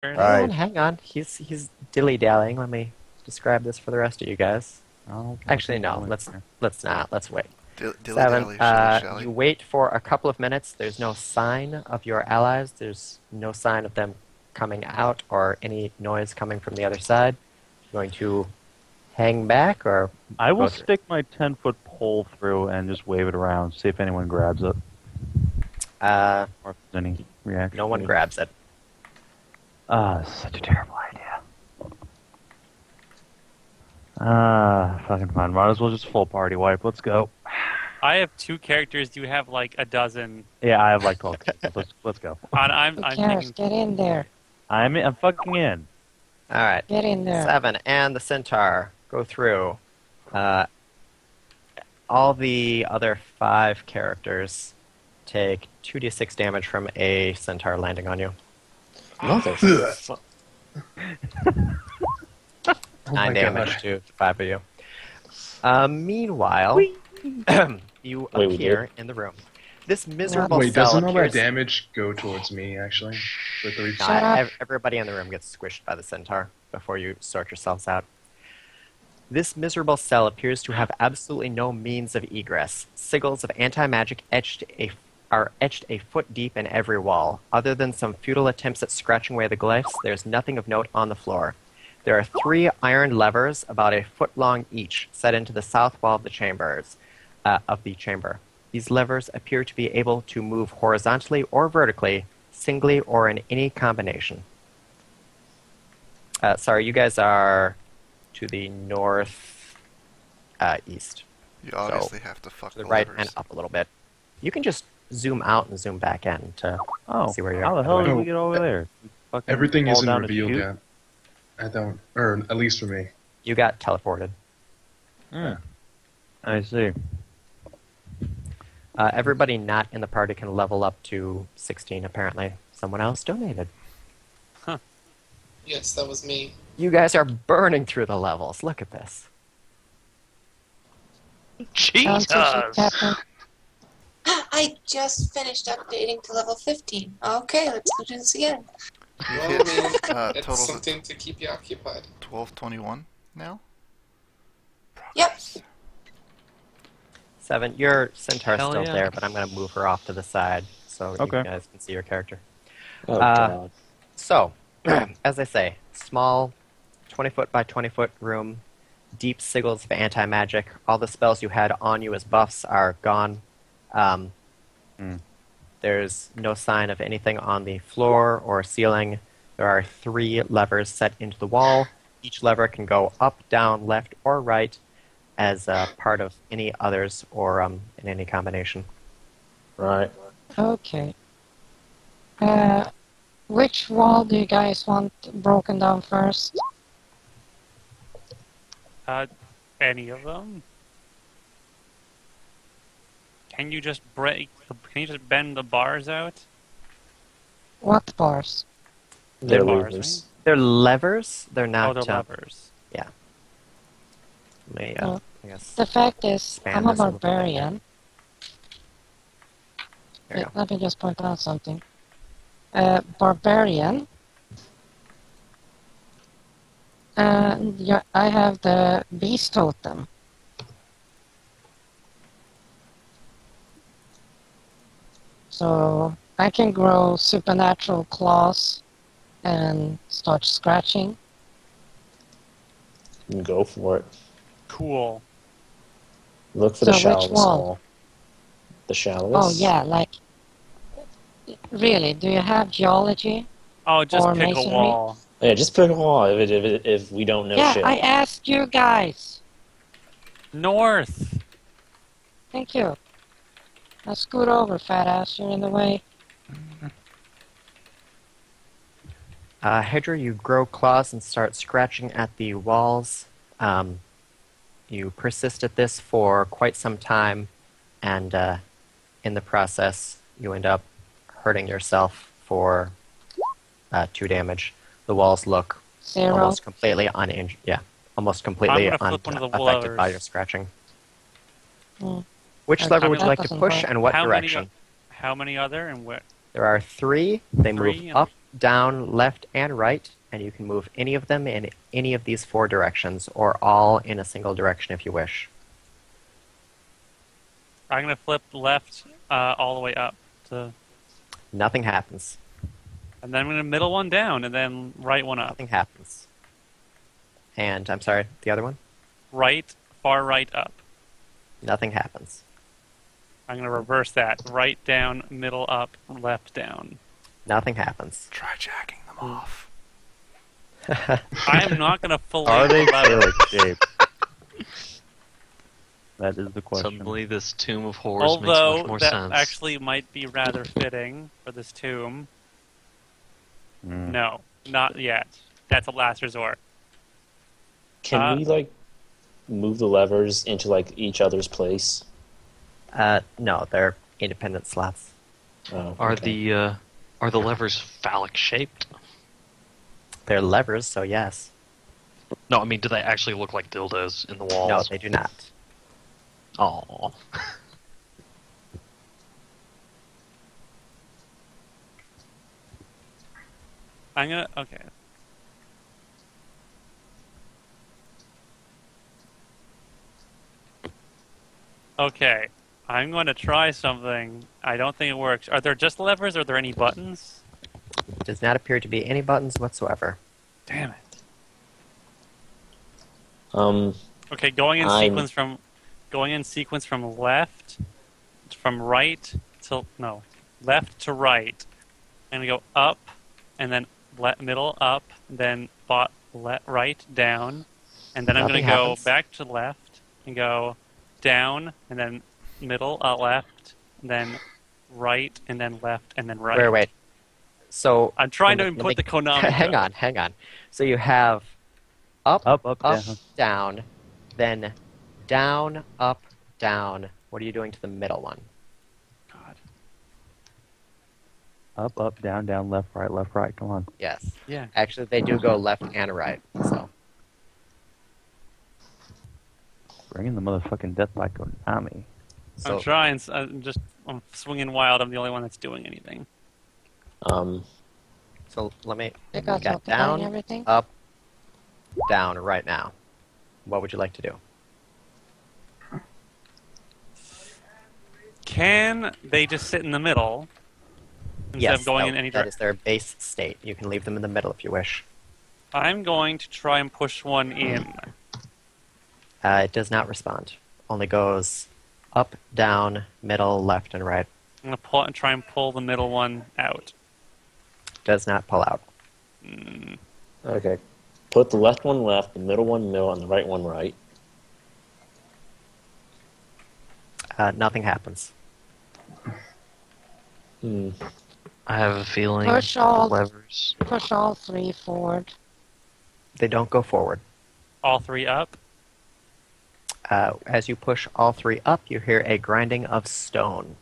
Right. Hang on. He's dilly-dallying. Let me describe this for the rest of you guys. Oh, Actually, no. Let's not. Let's wait. Dilly-dally, You wait for a couple of minutes. There's no sign of your allies. There's no sign of them coming out or any noise coming from the other side. You're going to hang back or I will go through? stick my 10-foot pole through and just wave it around, see if anyone grabs it. Or if there's any reaction. No one grabs it. Such a terrible idea. Fucking fine. Might as well just full party wipe. Let's go. I have 2 characters. You have like a dozen. Yeah, I have like 12. Let's go. I'm Who cares? thinking. Get in there. I'm fucking in. All right. Get in there. 7 and the centaur go through. All the other 5 characters take 2d6 damage from a centaur landing on you. Motherfucker. 9 damage to 5 of you. Meanwhile, you appear in the room. This miserable Wait, cell doesn't all that appears... damage go towards me, actually? With the No, Shut up. everybody in the room gets squished by the centaur before you sort yourselves out. This miserable cell appears to have absolutely no means of egress. Sigils of anti-magic are etched a foot deep in every wall. Other than some futile attempts at scratching away the glyphs, there's nothing of note on the floor. There are 3 iron levers, about a foot long each, set into the south wall of the chamber. These levers appear to be able to move horizontally or vertically, singly or in any combination. Sorry, you guys are to the north east. You obviously have to fuck To the the right levers. and up a little bit. You can just zoom out and zoom back in to see where you're how at. the hell did Oh, we get over there? Fucking Everything fall isn't down a revealed chute? yet. I don't, or at least for me. You got teleported. I see. Everybody not in the party can level up to 16, apparently. Someone else donated. Yes, that was me. You guys are burning through the levels. Look at this. Sounds like Captain. I just finished updating to level 15. Okay, let's go do this again. You Well, hit I mean, it's totals something to keep you occupied. 1221 now? Yep. 7, your centaur's Hell still yeah. there, but I'm going to move her off to the side so Okay. you guys can see your character. Oh, God. So, as I say, small 20-foot by 20-foot room, deep sigils of anti-magic. All the spells you had on you as buffs are gone. There's no sign of anything on the floor or ceiling. There are 3 levers set into the wall. Each lever can go up, down, left, or right as part of any others or in any combination. Right. Okay. Which wall do you guys want broken down first? Any of them? Can you just bend the bars out? What bars? They're bars, levers. They're levers. They're not. Oh, the levers. Let me, Well, I guess. The fact is, Expand I'm a this a little bit. barbarian. There you go. Let me just point out something. Barbarian. Yeah, I have the beast totem. So I can grow supernatural claws and start scratching. Go for it. Cool. Look for So the which shallowest wall? wall. The shallowest? Oh yeah, like really? Do you have geology? Oh, just Or pick masonry? a wall. Yeah, just pick a wall if we don't know Yeah, shit. I asked you guys. North. Thank you. Now scoot over, fat ass. You're in the way. Hydra, you grow claws and start scratching at the walls. You persist at this for quite some time, and in the process, you end up hurting yourself for 2 damage. The walls look 0. almost completely uninjured. Yeah, almost completely I'm gonna flip one of the unaffected by levers. your scratching. Hmm. Which Okay, lever would you that like to doesn't push, work. and what How direction? Many, how many other and where? There are 3. They 3 move and- up, down, left, and right, and you can move any of them in any of these 4 directions, or all in a single direction if you wish. I'm gonna flip left all the way up Nothing happens. and then I'm gonna middle one down, and then right one up. Nothing happens. And, I'm sorry, the other one? Right, far right up. Nothing happens. I'm gonna reverse that. Right down, middle up, left down. Nothing happens. Try jacking them off. I am not gonna fillet Are they the lever. phallic shaped? That is the question. Suddenly, this Tomb of Horrors makes Although much more that sense. actually might be rather fitting for this tomb. No, not yet. That's a last resort. Can we like move the levers into like each other's place? No, they're independent slots. Oh, Are okay. the levers phallic shaped? They're levers, so yes. No, I mean, do they actually look like dildos in the walls? No, they do not. Oh. Okay. Okay, I'm going to try something. I don't think it works. Are there just levers? Are there any buttons? Does not appear to be any buttons whatsoever. Damn it. I'm Okay, going in sequence from left, from right to left to right. I'm gonna go up, and then middle up, then right down, and then I'm Nothing gonna go happens. back to left and go down, and then middle left, and then right, and then left, and then right. Wait. So I'm trying to let me- input the Konami. Hang on. So you have up, Up, down, then down, up, down. What are you doing to the middle one? God. Up, down, left, right. Come on. Yes. Yeah. Actually, they do go left and right. So Bring in the motherfucking death by Konami. So, I'm trying. I'm swinging wild. I'm the only one that's doing anything. so let me You guys got occupying down, everything? up, down right now. What would you like to do? Can they just sit in the middle instead Yes, of going in that- any that direction? is their base state. You can leave them in the middle if you wish. I'm going to try and push one in. It does not respond. Only goes up, down, middle, left, and right. I'm going to try and pull the middle one out. Does not pull out. Okay. Put the left one left, the middle one middle, and the right one right. Nothing happens. Hmm. I have a feeling Push the all- levers. Push all 3 forward. They don't go forward. All 3 up. As you push all 3 up, you hear a grinding of stone.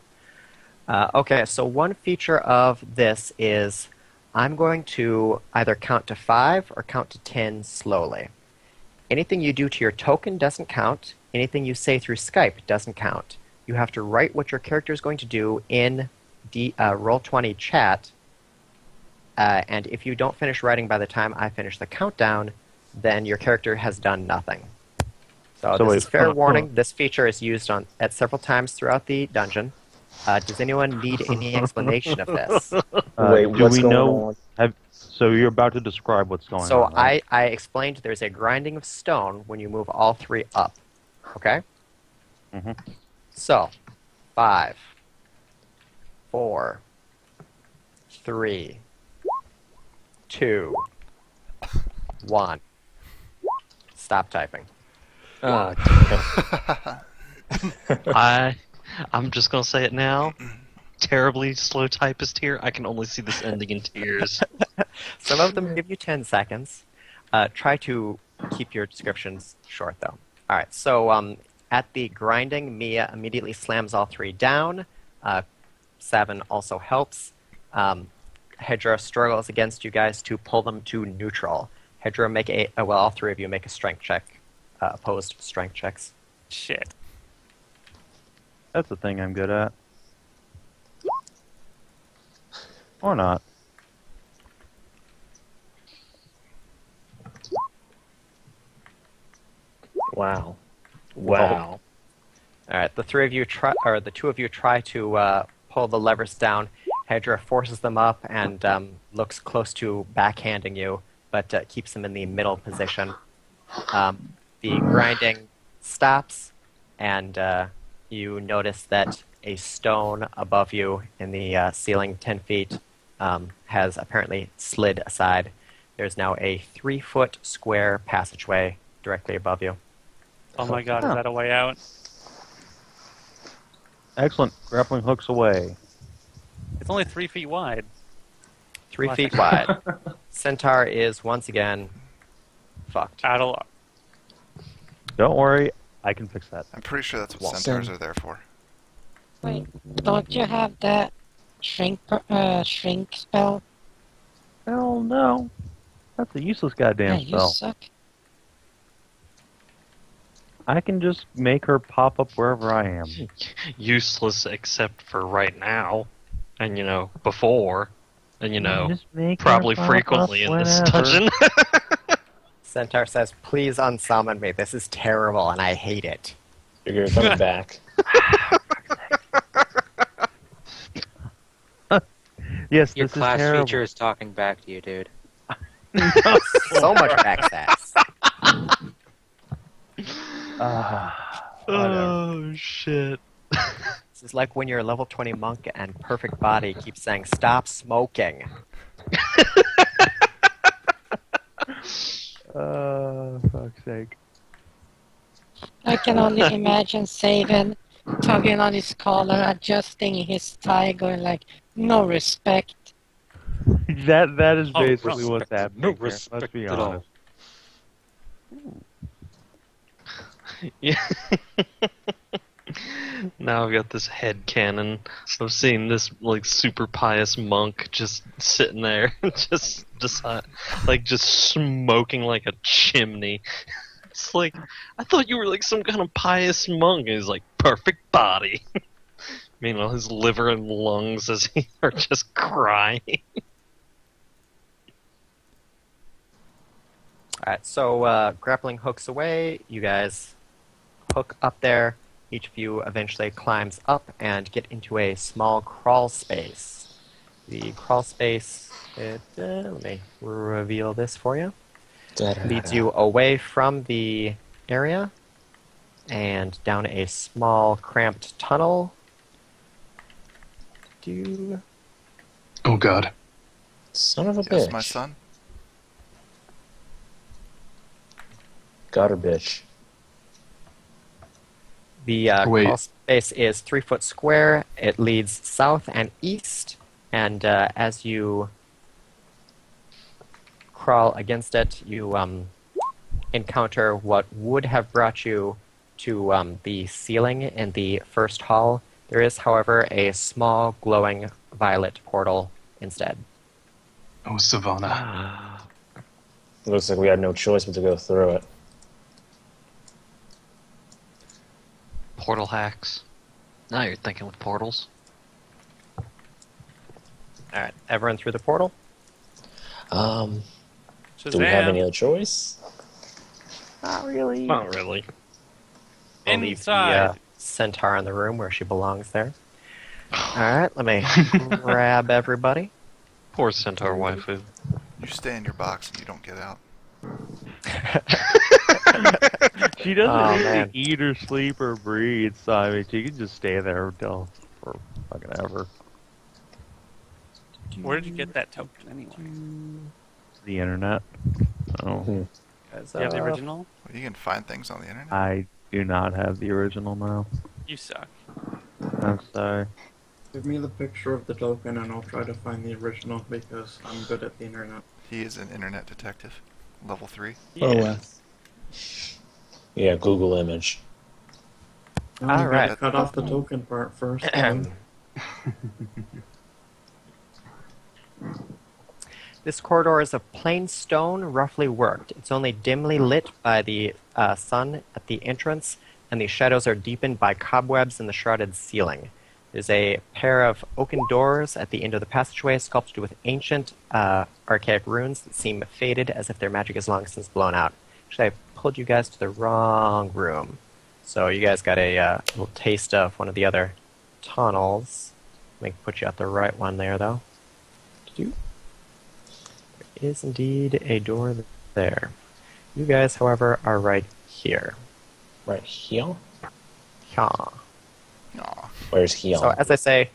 Okay, so one feature of this is I'm going to either count to 5 or count to 10 slowly. Anything you do to your token doesn't count. Anything you say through Skype doesn't count. You have to write what your character is going to do in the Roll20 chat, and if you don't finish writing by the time I finish the countdown, then your character has done nothing. So this wait, is fair hold on. warning. This feature is used at several times throughout the dungeon. Does anyone need any explanation of this? Wait, do what's we going know? on? So you're about to describe what's going So on. Right? I explained there's a grinding of stone when you move all 3 up. Okay? Mhm. So, 5, 4, 3, 2, 1. Stop typing. I'm just gonna say it now. Terribly slow typist here. I can only see this ending in tears. Some of them give you 10 seconds. Try to keep your descriptions short, though. All right, so at the grinding, Mia immediately slams all 3 down. 7 also helps. Hedra struggles against you guys to pull them to neutral. Hedra, make all 3 of you make a strength check. Opposed strength checks. Shit. That's the thing I'm good at. Or not. Wow. Wow. All right, the two of you try to pull the levers down. Hydra forces them up and looks close to backhanding you, but keeps them in the middle position. The grinding stops, and you notice that a stone above you in the ceiling 10 feet has apparently slid aside. There's now a 3-foot square passageway directly above you. Oh my god, is that a way out? Excellent. Grappling hooks away. It's only 3 feet wide. 3 feet wide. Centaur is once again fucked. Out of luck. Don't worry, I can fix that. I'm pretty sure that's what centaurs are there for. Wait, don't you have that shrink spell? Hell no. That's a useless goddamn Yeah, you spell. suck. I can just make her pop up wherever I am. Useless except for right now. And, before. And, Just make her probably pop frequently up in this whenever. dungeon. Centaur says, "Please unsummon me. This is terrible, and I hate it." You're coming back. Yes, Your this class is terrible. feature is talking back to you, dude. So much backstabs. Oh, shit. This is like when you're a level 20 monk and perfect body keeps saying, "Stop smoking." Fuck's sake. I can only imagine Saban tugging on his collar, adjusting his tie, going like, "No respect." That is Oh, basically no what's happening. No here, respect let's be at all. honest. Yeah. Now I've got this head cannon of seeing this super pious monk just sitting there, just smoking like a chimney. It's like, I thought you were some kind of pious monk. And he's like, perfect body. Meanwhile, his liver and lungs are just crying. Alright, so grappling hooks away. You guys hook up there. Each of you eventually climbs up and get into a small crawl space. The crawl space, let me reveal this for you, leads you away from the area and down a small cramped tunnel. Oh god. Son of a Yes, bitch. my son. Got her, bitch. The Wait. crawl space is 3 foot square. It leads south and east, and as you crawl against it, you encounter what would have brought you to the ceiling in the first hall. There is, however, a small glowing violet portal instead. Oh, Savannah. Looks like we had no choice but to go through it. Portal hacks. Now you're thinking with portals. Alright, everyone through the portal? Do we have any other choice? Not really. Not really. I'll leave the Inside. centaur in the room where she belongs there. Alright, let me grab everybody. Poor centaur waifu. You stay in your box and you don't get out. She doesn't Oh, need man. to eat or sleep or breathe, so I mean, she can just stay there until for fucking ever. Where did you get that token anyway? The internet. Oh, Do you have the original? Well, you can find things on the internet. I do not have the original now. You suck. I'm sorry. Give me the picture of the token and I'll try to find the original because I'm good at the internet. He is an internet detective. Level 3. Yes. Yeah, Google image. No, you Alright. gotta cut off the token part first. This corridor is of plain stone, roughly worked. It's only dimly lit by the sun at the entrance, and the shadows are deepened by cobwebs in the shrouded ceiling. There's a pair of oaken doors at the end of the passageway, sculpted with ancient, archaic runes that seem faded as if their magic is long since blown out. Actually, I pulled you guys to the wrong room. So you guys got a little taste of one of the other tunnels. Let me put you at the right one there, though. There is indeed a door there. You guys, however, are right here. Right here? Yeah. Aw. Where's here? So, as I say,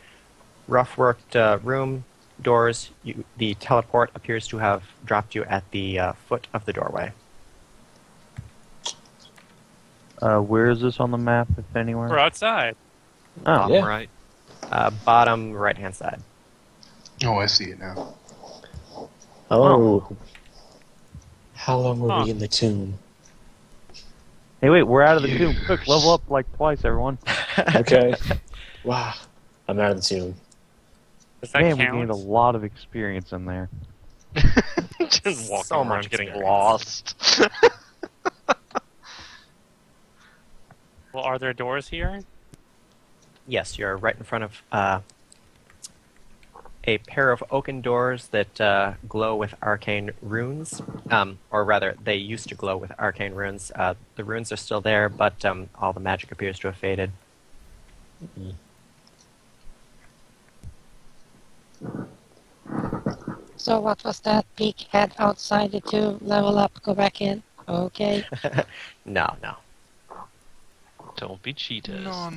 rough-worked room, doors. The teleport appears to have dropped you at the foot of the doorway. Where is this on the map, if anywhere? We're outside. Oh, Bottom yeah. right. Bottom right-hand side. Oh, I see it now. Oh. How long were Huh. we in the tomb? Hey, wait, we're out of the tomb. Quick, level up like twice, everyone. Okay. Wow. I'm out of the tomb. Does that Man, we count? gained a lot of experience in there. Just walking So around much getting experience. lost. Well, are there doors here? Yes, you're right in front of a pair of oaken doors that glow with arcane runes. Or rather, they used to glow with arcane runes. The runes are still there, but all the magic appears to have faded. So what was that? Peek head outside the tube, level up, go back in. Okay. No. Don't be cheaters. No.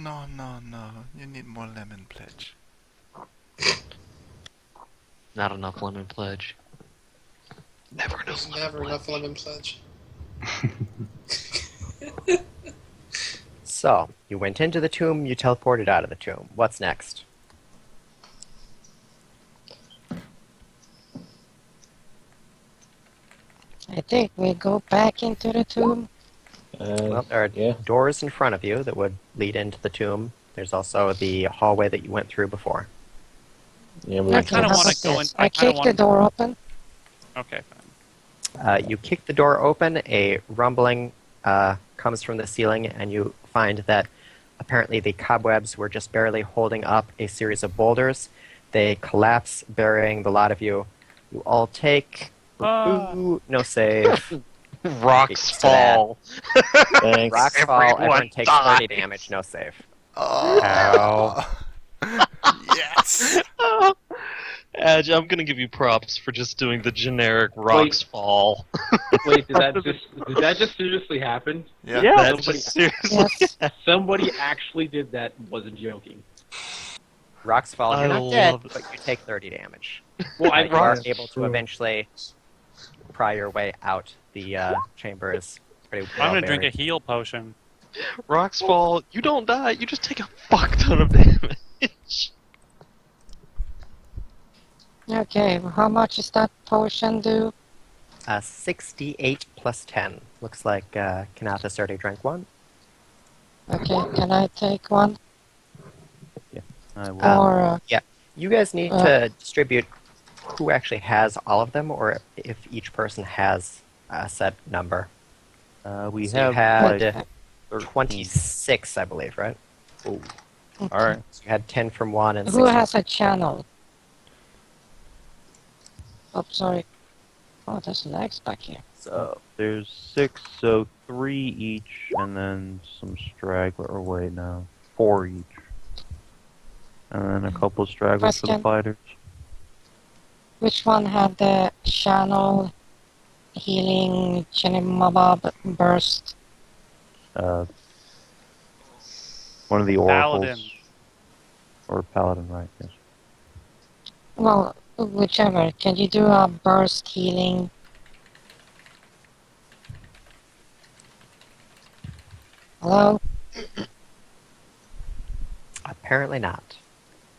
You need more lemon pledge. Not enough lemon pledge. Never enough There's lemon never pledge. enough lemon pledge. So, you went into the tomb, you teleported out of the tomb. What's next? I think we go back into the tomb. Well, there are yeah. doors in front of you that would lead into the tomb. There's also the hallway that you went through before. Yeah, we Okay, kinda how wanna about go this? in- I I kinda kick the wanna- door open. Okay, fine. You kick the door open, a rumbling comes from the ceiling, and you find that apparently the cobwebs were just barely holding up a series of boulders. They collapse, burying the lot of you. You all take... Ooh, no save. Rocks To that. fall. Thanks. Rocks fall, Everyone everyone takes dies. 30 damage, no save. Oh. Yes. Edge, I'm gonna give you props for just doing the generic rocks fall. Wait, did that just seriously happen? Yeah. That just seriously. Yes. Somebody actually did that. Wasn't joking. Rocks fall, I you're not dead, love it. but you take 30 damage. Well, You are I able to eventually pry your way out. The chamber is pretty well I'm gonna drink a buried. heal potion. Rocks fall, you don't die, you just take a fuck ton of damage. Okay, how much does that potion do? 68 plus 10. Looks like Kanathas already drank one. Okay, can I take one? I will. Or, You guys need to distribute who actually has all of them, or if each person has a set number. We So you have had like 26, I believe, right? All right. So you had 10 from one and who 6 has a channel? Oh, sorry. Oh, there's lags back here. So there's 6, so 3 each, and then some straggler. Or wait, no, 4 each, and then a couple of stragglers for the Question. fighters. Which one had the channel healing Chinimabab burst? One of the oracles. Paladin. Or paladin, right? Yes. Well, whichever. Can you do a burst healing? Hello? Apparently not.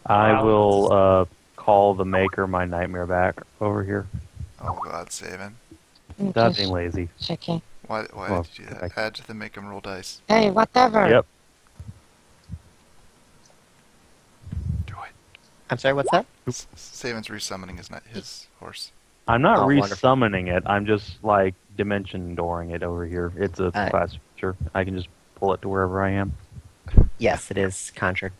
I Wow. will call the maker my nightmare back over here. Oh God, saving. Stop Just being lazy. checking. Why Well, did you do that? Add to the make 'em roll dice. Hey, whatever. Yep. Do it. I'm sorry, what's that? Savin's resummoning his horse. I'm not Oh, wonderful. resummoning it. I'm just like dimension dooring it over here. It's a class feature. I can just pull it to wherever I am. Yes, it is conjured.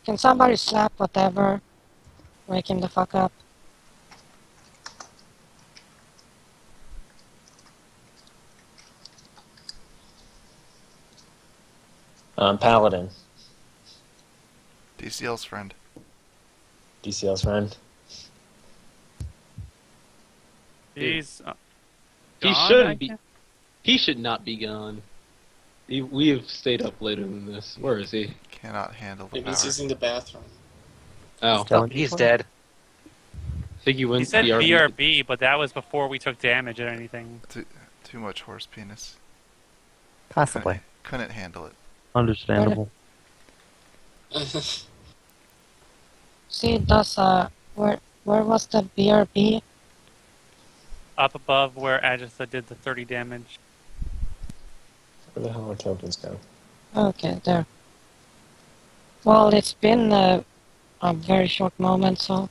Can somebody slap whatever? Wake him the fuck up. Paladin. DCL's friend. DCL's friend. He's He gone, I shouldn't be. guess? He should not be gone. We have stayed up later than this. Where is he? Cannot handle the Maybe he's power. using the bathroom. Oh, Oh, he's dead. I think he went He said BRB. BRB, but that was before we took damage or anything. Too much horse penis. Possibly. Couldn't handle it. Understandable. See, does where was the BRB? Up above where Adjatha did the 30 damage. Where the hell are tokens go? Okay, there. Well, it's been a very short moment, so.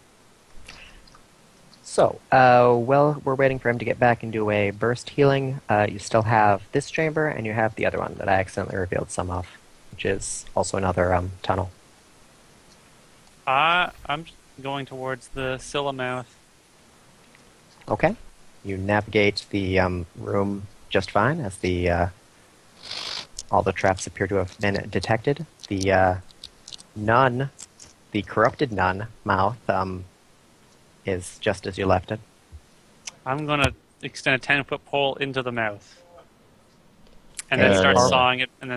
So, while we're waiting for him to get back and do a burst healing, you still have this chamber, and you have the other one that I accidentally revealed some of, which is also another tunnel. I'm going towards the Scylla mouth. Okay. You navigate the room just fine, as all the traps appear to have been detected. The nun, the corrupted nun mouth, is just as you left it. I'm going to extend a 10-foot pole into the mouth. And then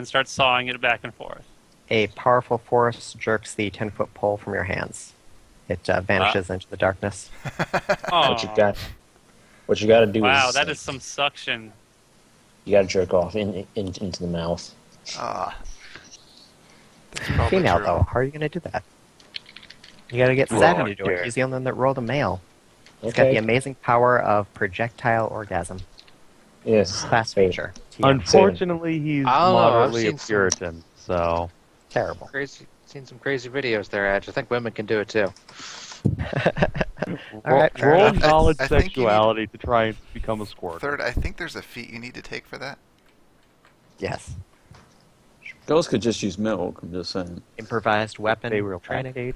start sawing it back and forth. A powerful force jerks the 10-foot pole from your hands. It vanishes into the darkness. Oh. What you got to do wow, is... that is some suction. You got to jerk off into the mouth. Female, though. How are you going to do that? You got to get Savin to do it. He's the only one that rolled a male. He's got the amazing power of projectile orgasm. Yes. Class feature. Unfortunately, he's moderately a Puritan, so... Terrible. Seen some crazy videos there, Edge. I think women can do it too. Roll knowledge sexuality to try and become a squirt. Third, I think there's a feat you need to take for that. Yes. Girls could just use milk, I'm just saying. Improvised weapon They were training.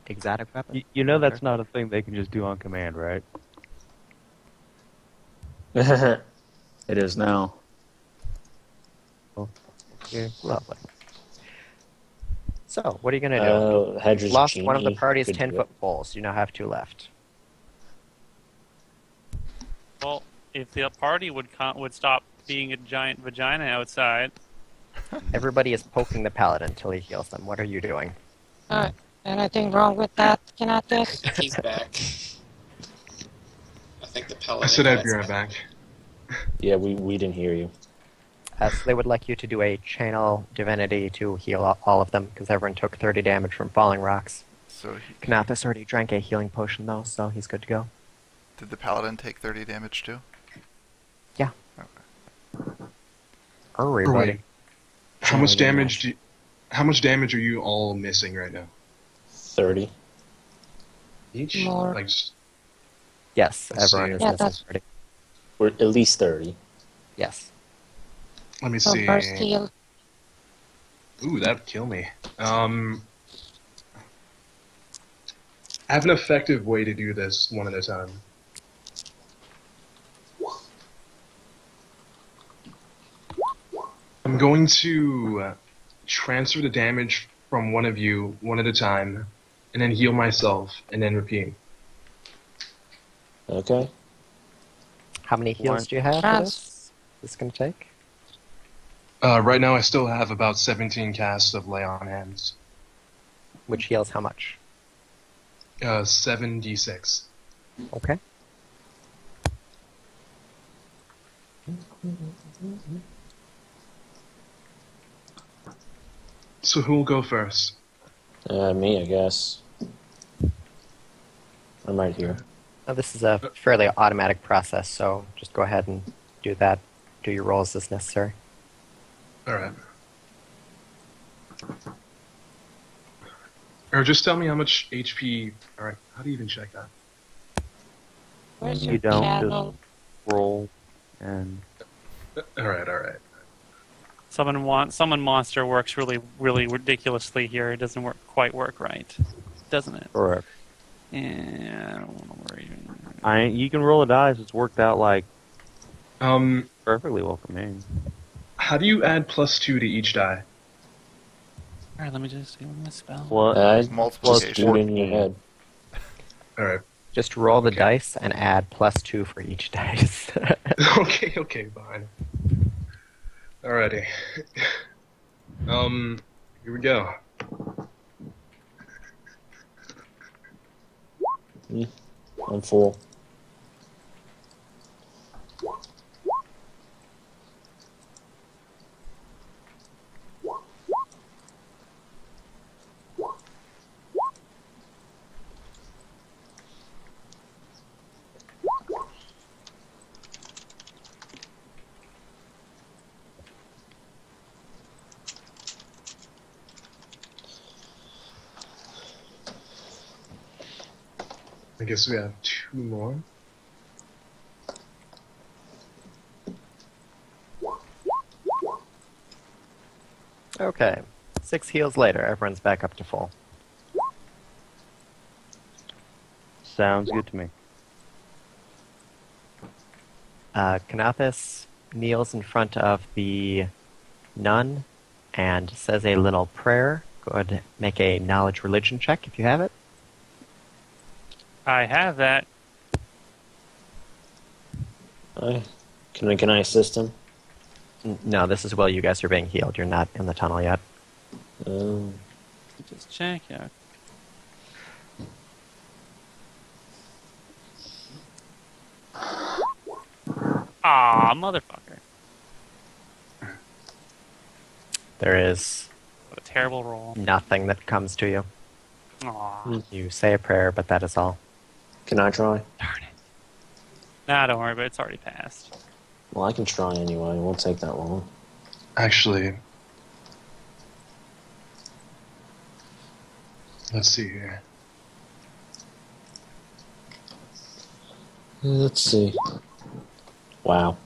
Exotic weapon. You know that's not a thing they can just do on command, right? It is now. Okay, lovely. So, what are you going to do? Hedra's You've lost genie one of the party's could do 10-foot poles. You now have 2 left. Well, if the party would stop being a giant vagina outside. Everybody is poking the paladin until he heals them. What are you doing? Alright. Anything wrong with that, Kinatis? He's back. I think the paladin. I said I'd be right back. Yeah, we didn't hear you. So they would like you to do a channel divinity to heal all of them, because everyone took 30 damage from falling rocks. So Knathis already drank a healing potion, though, so he's good to go. Did the paladin take 30 damage too? Yeah. Okay. Wait, how much damage? How much damage are you all missing right now? 30 each. More. Like, Yes, Let's everyone see. is missing 30. We're at least 30. Yes. let me So see. burst heal. Ooh, that'd kill me. I have an effective way to do this one at a time. I'm going to transfer the damage from one of you one at a time, and then heal myself, and then repeat. Okay. How many heals do you have for this? This going to take? Right now I still have about 17 casts of Lay on Hands. Which heals how much? 7d6. Okay. So who'll go first? Me, I guess. I'm right here. Now, this is a fairly automatic process, so just go ahead and do that. Do your rolls as necessary. Alright. Or just tell me how much HP... Alright, how do you even check that? Where's You your don't channel? just roll and... Alright. Summon monster works really ridiculously here. It doesn't quite work right, doesn't it? Correct. Yeah, I don't want to worry. You can roll a dice. It's worked out like Perfectly perfectly well for me. How do you add +2 to each die? Alright, let me just see what this spell. What? Just do it in your head. Alright. Just roll the dice and add +2 for each dice. Okay, fine. Alrighty. Here we go. I'm full. I guess we have 2 more. Okay. 6 heals later, everyone's back up to full. Sounds good to me. Kanathis kneels in front of the nun and says a little prayer. Go ahead and make a knowledge religion check if you have it. I have that. Can I assist him? No, this is while you guys are being healed. You're not in the tunnel yet. Just check, yeah. Ah, motherfucker. There is What a terrible roll. nothing that comes to you. Aw. You say a prayer, but that is all. Can I try? Darn it. Nah, don't worry, but it's already passed. Well, I can try anyway. It won't take that long. Actually, let's see here. Let's see. Wow.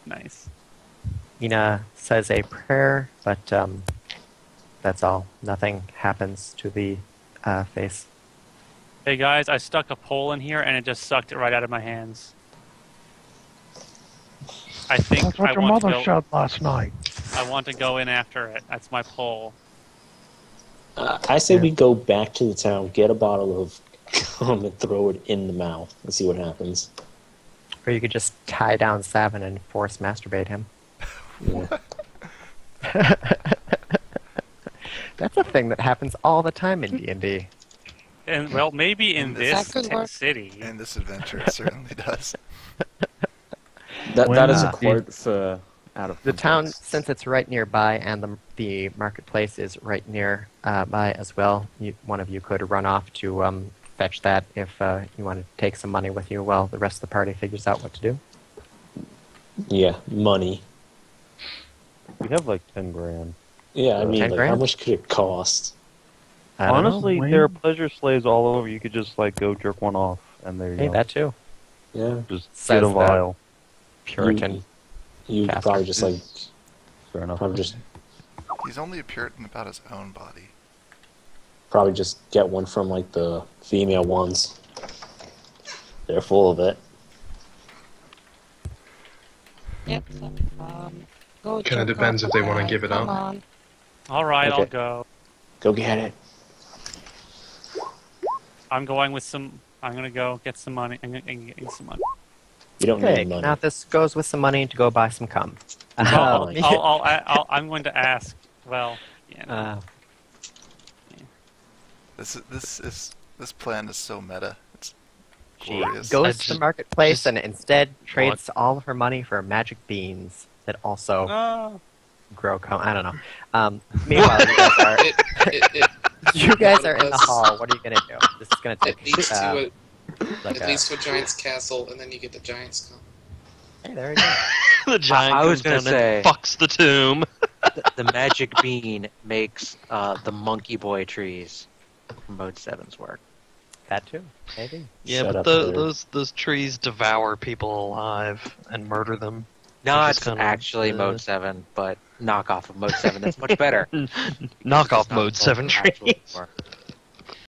Nice. Ina says a prayer, but that's all. Nothing happens to the face. Hey guys, I stuck a pole in here and it just sucked it right out of my hands. I think That's what I your want to mother go. said last night. I want to go in after it. That's my pole. I say we go back to the town, get a bottle of gum, and throw it in the mouth and see what happens. Or you could just tie down Savin and force masturbate him. Yeah. That's a thing that happens all the time in D&D. And well, maybe in this That could work. city. In this adventure, it certainly does. That is a quote for out of The town, context. since it's right nearby, and the marketplace is right near by as well, one of you could run off to fetch that if you want to take some money with you while the rest of the party figures out what to do. Yeah, money. We have like 10 grand. Yeah, I mean, 10 like, grand? how much could it cost? I don't know. Honestly, there are pleasure slaves all over. You could just like go jerk one off, and there you Hey, go. that too. Yeah. Just Says get a the vial. Puritan. You Caster. probably just like Fair enough. probably He's only a Puritan about his own body. just get one from like the female ones. They're full of it. Yep. Go Kind of check depends out if they the want to guy. give it Come up. on. Alright, I'll Okay. go. Go get it. I'm going with some. I'm gonna go get some money. I'm getting some money. You don't Okay, need money. now this goes with some money to go buy some cum. Well, Fine. I'm going to ask. Well, yeah. Uh, This plan is so meta. It's She glorious. goes to the marketplace just and instead trades all of her money for magic beans that also No. grow cum. I don't know. Meanwhile, you guys are you guys are in the hall. What are you gonna do? This is gonna take It leads to like it leads to a giant's castle, and then you get the giant's come. Hey, there you go. The giant I was comes gonna down and say- fucks the tomb. The magic bean makes the monkey boy trees from Mode 7's work. That too, maybe. Yeah, Shut but up, nerd. those trees devour people alive and murder them. No, Which is it's kinda, actually Mode 7, but knockoff of Mode 7 that's much better. Knockoff It's not Mode 7 actual trees. work.